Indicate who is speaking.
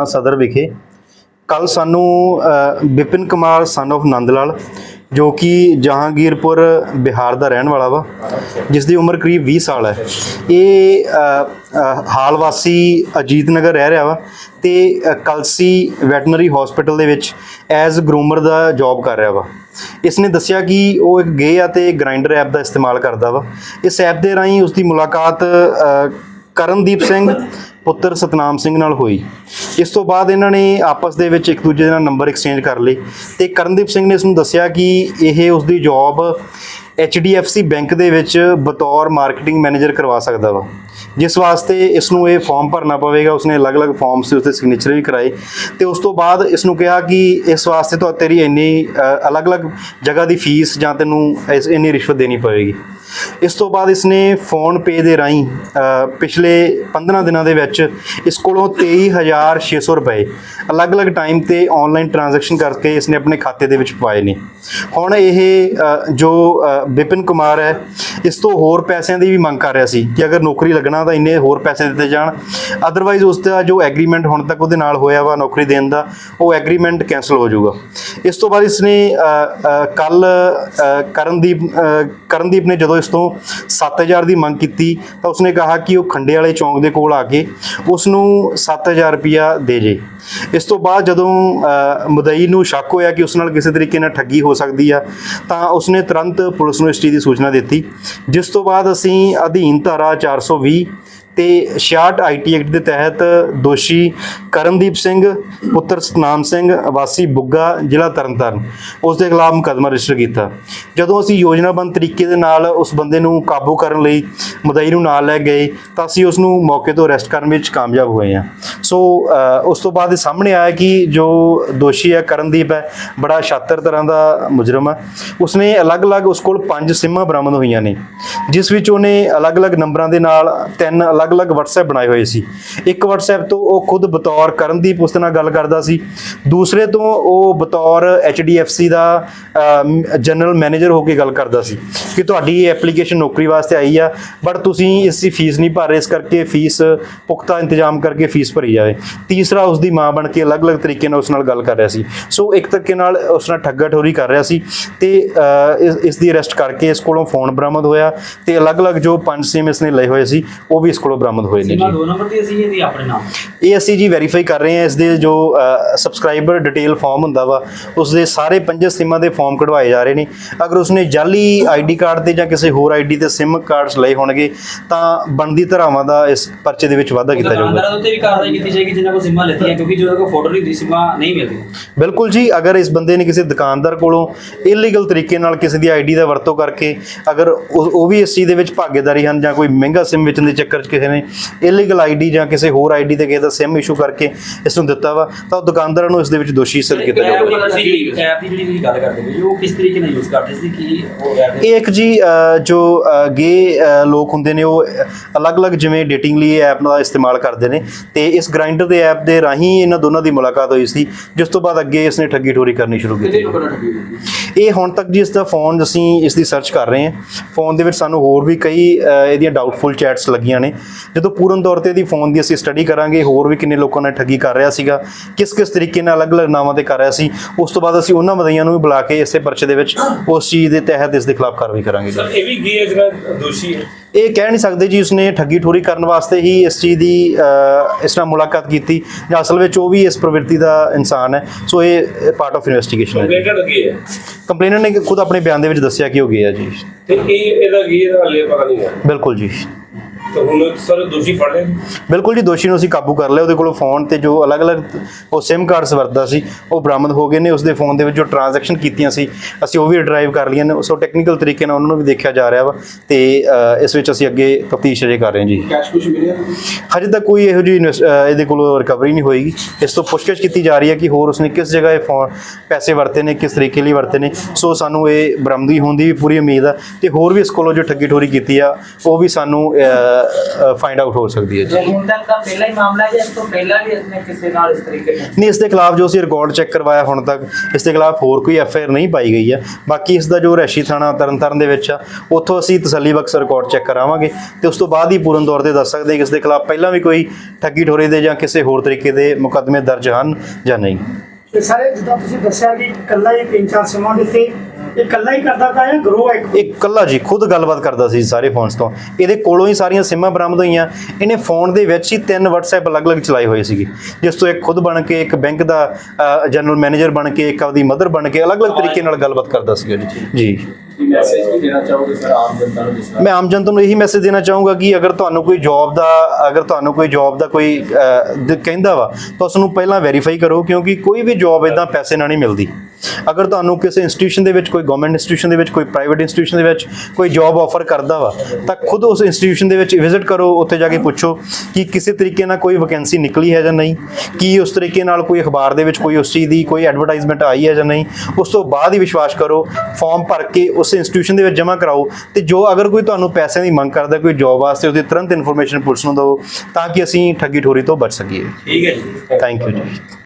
Speaker 1: सदर विखे कल सानू विपिन कुमार सन ऑफ नंद लाल जो कि जहांगीरपुर बिहार का रहने वाला वा, जिसकी उम्र करीब 20 साल है। ये हाल वासी अजीत नगर रह रहा वा ते कलसी वैटनरी हॉस्पिटल दे विच एज ग्रूमर का जॉब कर रहा वा। इसने दसिया कि वो एक गे आ ते ग्राइंडर ऐप का इस्तेमाल करता वा। इस ऐप के राही उसकी मुलाकात करनदीप सिंह पुत्र सतनाम सिंह नाल हुई। इस तो बाद इन्होंने आपस दे विच एक दूजे नाल नंबर एक्सचेंज कर लए ते करनदीप सिंह ने इसनूं दस्सिया कि यह उसकी जॉब HDFC बैंक दे विच बतौर मार्केटिंग मैनेजर करवा सकता वा, जिस वास्ते इसनूं ये फॉर्म भरना पवेगा। उसने अलग अलग फॉर्म से उसके सिग्नेचर भी कराए तो उस तो बाद इसनूं कहा कि इस वास्ते तो तेरी इन्नी अलग अलग जगह की फीस जां तैनूं इन्नी रिश्वत देनी पवेगी। इस तो बाद इसने फोन पे दे राही पिछले 15 दिनों के विच इस कोलों 23,600 रुपए अलग अलग टाइम ते ऑनलाइन ट्रांजैक्शन करके इसने अपने खाते दे विच पाए ने। हुण ये जो विपिन कुमार है इस तो होर पैसों की भी मंग कर रहा सी कि अगर नौकरी लगना तो इन्ने होर पैसे दिते जाण, अदरवाइज उसका जो एग्रीमेंट हुण तक उहदे नाल होया वा नौकरी देण दा वो एग्रीमेंट कैंसल हो जाऊगा। इस तो बाद इसने कल करनदीप ने जो इस तो 7,000 की मंग की तो उसने कहा कि वह खंडे वाले चौंक के कोल आके उसनूं 7,000 रुपया दे जे। इस तो बाद जदों मुदई नूं शक होया कि उस नाल किसी तरीके नाल ठगी हो सकती है तो उसने तुरंत पुलिस नूं इस चीज़ की सूचना दी, जिस तो बाद असीं अधीन धारा 420 ते 66 IT एक्ट के तहत दोषी करनदीप सिंह पुत्र सतनाम सिंह वासी बुग्गा जिला तरनताਰਨ उसके खिलाफ मुकदमा रजिस्टर किया। जदों असीं योजनाबंद तरीके दे नाल उस बंदे नूं काबू करन लई मुदई नूं नाल लै गए तो असीं उसनूं मौके तो अरैसट करन विच कामयाब हुए हैं। सो उस तो बाद सामने आया कि जो दोषी है करनदीप है बड़ा शातिर तरह का मुजरम है। उसने अलग अलग उस कोल 5 सिमां बरामद हुई ने, जिस विच उन्हें अलग अलग नंबरां दे नाल 3 अलग अलग WhatsApp बनाए हुए सी। एक WhatsApp तो वो खुद बतौर करनदीप उस नाल गल करदा सी, दूसरे तो वो बतौर HDFC का जनरल मैनेजर होकर गल करदा सी कि तुहाडी एप्लीकेशन नौकरी वास्ते आई आ बट तुसीं इसकी फीस नहीं भर रहे, इस करके फीस पुख्ता इंतजाम करके फीस भरी जाए। तीसरा उसकी माँ बन के अलग अलग तरीके उस नाल गल कर रहा सी। सो एक तरीके नाल उस नाल ठग्गा ठोरी कर रहा सी ते इसकी अरैसट करके इस कोलों फोन बरामद होया ते अलग अलग जो 5 सिम इसने लए हुए सी वो भी इस कोलों बरामद होए ने। ये असीं जी वेरीफाई कर रहे हैं। इसके जो सबसक्राइबर डिटेल फॉर्म हुंदा वा उसके सारे 5 सिमां के फॉर्म कढवाए जा रहे हैं। अगर उसने जाली ID कार्ड ते जां किसी होर ID ते सिम कार्ड्स लए होणगे तां बनदी धरावां दा इस परचे दे विच वाधा कीता जाऊगा। बिल्कुल जी, अगर इस बंदे ने किसी दुकानदार कोलों इलीगल तरीके नाल किसी दी ID दा वरतों करके अगर वो भी इस चीज़ दे विच भागीदारी हैं जां कोई महंगा सिम विचण दे चक्कर च किसी ने इलीगल ID जां किसी होर ID ते किसी दा सिम इशू करके इस नूं दित्ता वा तां दुकानदारां नूं इस दे विच दोषी सिद्ध कीता जाऊगा। एक जी जो गे लोग हुंदे ने वो अलग अलग जिवें डेटिंग लिए ऐप का इस्तेमाल करते हैं तो इस ग्राइंडर के ऐप के राही इन्होंने दोनों की मुलाकात हुई सी, जिस तो बाद अगे इसने ठगी ठोरी करनी शुरू की। ये हुण तक जी इसका फोन असीं इसकी सर्च कर रहे हैं। फोन के सानूं होर भी कई इहदियां डाउटफुल चैट्स लगियां ने। जो पूर्ण तौर पर फोन की असीं स्टडी करांगे होर भी किन्ने लोगों ने ठगी कर रहा सीगा, किस किस तरीके नाल अलग अलग नावां ते कर रहा सी। उस तो बाद असीं उन्हां मदईआं नूं भी बुला के इसे परचे दे विच उस चीज़ के तहत इसके खिलाफ कार्रवाई करांगे। ये कह नहीं सकते जी उसने ठगी ठोरी करने वास्ते ही इस चीज़ की इस नाल मुलाकात की जां असल में वो भी इस प्रवृत्ति का इंसान है। सो ये पार्ट ऑफ इन्वेस्टिगेशन है। कंप्लेनेंट ने खुद अपने बयान दे विच दस्सिया कि वो गया जी। बिल्कुल जी,
Speaker 2: तो हुण सर दोषी फड़ लिया?
Speaker 1: बिल्कुल जी, दोषी नूं असीं काबू कर लिया। उहदे कोलों फोन ते जो अलग अलग वो सिम कार्ड्स वरतदा सी वो बरामद हो गए ने। उसके फोन दे विच जो ट्रांजैक्शन कीतियां सी असीं वो भी ड्राइव कर लईआं ने। सो टैक्नीकल तरीके नाल उन्हां नूं भी देखिया जा रहा वा ते इस विच असीं अगे तफ्तीश अजे कर रहे हैं जी।
Speaker 2: कैश कुछ मिलिया?
Speaker 1: हजे तक कोई इहो जी इहदे कोलों रिकवरी नहीं होएगी। इस तो पुछगिछ की जा रही है कि होर उसने किस जगह फोन पैसे वरते ने, किस तरीके लिए वरते ने। सो सानूं ये बरामदगी होण दी भी पूरी उम्मीद है ते होर भी इस कोलों जो ठगी ठोरी कीती आ वो भी सानूं ਫਾਈਂਡ ਆਊਟ ਹੋ ਸਕਦੀ ਹੈ ਜੀ।
Speaker 3: ਜੋ ਹੁਣ ਤੱਕ ਦਾ ਪਹਿਲਾ ਹੀ ਮਾਮਲਾ ਹੈ ਜਾਂ ਇਸ ਤੋਂ ਪਹਿਲਾਂ ਵੀ ਇਸਨੇ ਕਿਸੇ ਨਾਲ ਇਸ ਤਰੀਕੇ ਨਾਲ?
Speaker 1: ਨਹੀਂ, ਇਸ ਦੇ ਖਿਲਾਫ ਜੋ ਅਸੀਂ ਰਿਕਾਰਡ ਚੈੱਕ ਕਰਵਾਇਆ ਹੁਣ ਤੱਕ ਇਸ ਦੇ ਖਿਲਾਫ ਹੋਰ ਕੋਈ ਐਫਆਈਆਰ ਨਹੀਂ ਪਾਈ ਗਈ ਹੈ। ਬਾਕੀ ਇਸ ਦਾ ਜੋ ਰੈਸ਼ੀ ਥਾਣਾ ਤਰਨਤਾਰਨ ਦੇ ਵਿੱਚ ਆ ਉੱਥੋਂ ਅਸੀਂ ਤਸੱਲੀ ਬਖਸ਼ ਰਿਕਾਰਡ ਚੈੱਕ ਕਰਾਵਾਂਗੇ ਤੇ ਉਸ ਤੋਂ ਬਾਅਦ ਹੀ ਪੂਰਨ ਤੌਰ ਤੇ ਦੱਸ ਸਕਦੇ ਕਿ ਇਸ ਦੇ ਖਿਲਾਫ ਪਹਿਲਾਂ ਵੀ ਕੋਈ ਠੱਗੀ ਠੋਰੀ ਦੇ ਜਾਂ ਕਿਸੇ ਹੋਰ ਤਰੀਕੇ ਦੇ ਮੁਕੱਦਮੇ ਦਰਜ ਹਨ ਜਾਂ ਨਹੀਂ।
Speaker 4: ਤੇ ਸਾਰੇ ਜਿੱਦਾਂ ਤੁਸੀਂ ਦੱਸਿਆ ਕਿ ਇਕੱਲਾ ਹੀ 3-4 ਸਿਮਾਂ ਦੇ ਉੱਤੇ ਇਹ ਇਕੱਲਾ ਹੀ ਕਰਦਾ ਪਿਆ ਹੈ, ਗਰੋਹ ਹੈ ਇੱਕ?
Speaker 1: ਇਹ ਇਕੱਲਾ ਜੀ ਖੁਦ ਗੱਲਬਾਤ ਕਰਦਾ ਸੀ ਸਾਰੇ ਫੋਨਸ ਤੋਂ। ਇਹਦੇ ਕੋਲੋਂ ਹੀ ਸਾਰੀਆਂ ਸਿਮਾਂ ਬਰਾਮਦ ਹੋਈਆਂ। ਇਹਨੇ ਫੋਨ ਦੇ ਵਿੱਚ ਹੀ 3 WhatsApp ਅਲੱਗ-ਅਲੱਗ ਚਲਾਏ ਹੋਏ ਸੀਗੇ, ਜਿਸ ਤੋਂ ਇੱਕ ਖੁਦ ਬਣ ਕੇ, ਇੱਕ ਬੈਂਕ ਦਾ ਜਨਰਲ ਮੈਨੇਜਰ ਬਣ ਕੇ, ਇੱਕ ਆਪਦੀ ਮਦਰ ਬਣ ਕੇ ਅਲੱਗ-ਅਲੱਗ ਤਰੀਕੇ ਨਾਲ ਗੱਲਬਾਤ ਕਰਦਾ ਸੀਗਾ ਜੀ।
Speaker 5: ਮੈਸੇਜ ਕੀ ਦੇਣਾ ਚਾਹੋਗੇ ਸਰ ਆਮ ਜਨਤਾ ਨੂੰ? ਜਿਸ
Speaker 1: ਮੈਂ ਆਮ ਜਨਤਾ ਨੂੰ ਇਹੀ ਮੈਸੇਜ ਦੇਣਾ ਚਾਹੂੰਗਾ ਕਿ ਅਗਰ ਤੁਹਾਨੂੰ ਕੋਈ ਜੌਬ ਦਾ ਕੋਈ ਕਹਿੰਦਾ ਵਾ ਤਾਂ ਉਸ ਨੂੰ ਪਹਿਲਾਂ ਵੈਰੀਫਾਈ ਕਰੋ, ਕਿਉਂਕਿ ਕੋਈ ਵੀ ਜੌਬ ਇਦਾਂ ਪੈਸੇ ਨਾਲ ਨਹੀਂ ਮਿਲਦੀ। ਅਗਰ ਤੁਹਾਨੂੰ ਕਿਸੇ ਇੰਸਟੀਟਿਊਸ਼ਨ ਦੇ ਵਿੱਚ, ਕੋਈ ਗਵਰਨਮੈਂਟ ਇੰਸਟੀਟਿਊਸ਼ਨ ਦੇ ਵਿੱਚ, ਕੋਈ ਪ੍ਰਾਈਵੇਟ ਇੰਸਟੀਟਿਊਸ਼ਨ ਦੇ ਵਿੱਚ ਕੋਈ ਜੌਬ ਆਫਰ ਕਰਦਾ ਵਾ ਤਾਂ ਖੁਦ ਉਸ ਇੰਸਟੀਟਿਊਸ਼ਨ ਦੇ ਵਿੱਚ ਵਿਜ਼ਿਟ ਕਰੋ, ਉੱਥੇ ਜਾ ਕੇ ਪੁੱਛੋ ਕਿ ਕਿਸੇ ਤਰੀਕੇ ਨਾਲ ਕੋਈ ਵੈਕੈਂਸੀ ਨਿਕਲੀ ਹੈ ਜਾਂ ਨਹੀਂ, ਕੀ ਉਸ ਤਰੀਕੇ ਨਾਲ ਕੋਈ ਅਖਬਾਰ ਦੇ ਵਿੱਚ ਕੋਈ ਉਸ ਚੀਜ਼ ਦੀ ਕੋਈ ਐਡਵਰਟਾਈਜ਼ਮੈਂਟ ਆਈ ਹੈ ਜਾਂ ਨਹੀਂ। ਉਸ ਤੋਂ ਬਾਅਦ ਹੀ ਵਿਸ਼ਵਾਸ ਕਰੋ, ਫਾਰਮ ਭਰ ਕੇ ਉਸ ਇੰਸਟੀਟਿਊਸ਼ਨ ਦੇ ਵਿੱਚ ਜਮ੍ਹਾਂ ਕਰਾਓ ਤੇ ਜੋ ਅਗਰ ਕੋਈ ਤੁਹਾਨੂੰ ਪੈਸਿਆਂ ਦੀ ਮੰਗ ਕਰਦਾ ਕੋਈ ਜੌਬ ਵਾਸਤੇ, ਉਹਦੀ ਤੁਰੰਤ ਇਨਫੋਰਮੇਸ਼ਨ ਪੁਲਿਸ ਨੂੰ ਦਿਓ ਤਾਂ ਕਿ ਅਸੀਂ ਠੱਗੀ ਠੋਰੀ ਤੋਂ ਬਚ ਸਕੀਏ।
Speaker 2: ਠੀਕ ਹੈ ਜੀ।
Speaker 1: ਥੈਂਕ ਯੂ ਜੀ।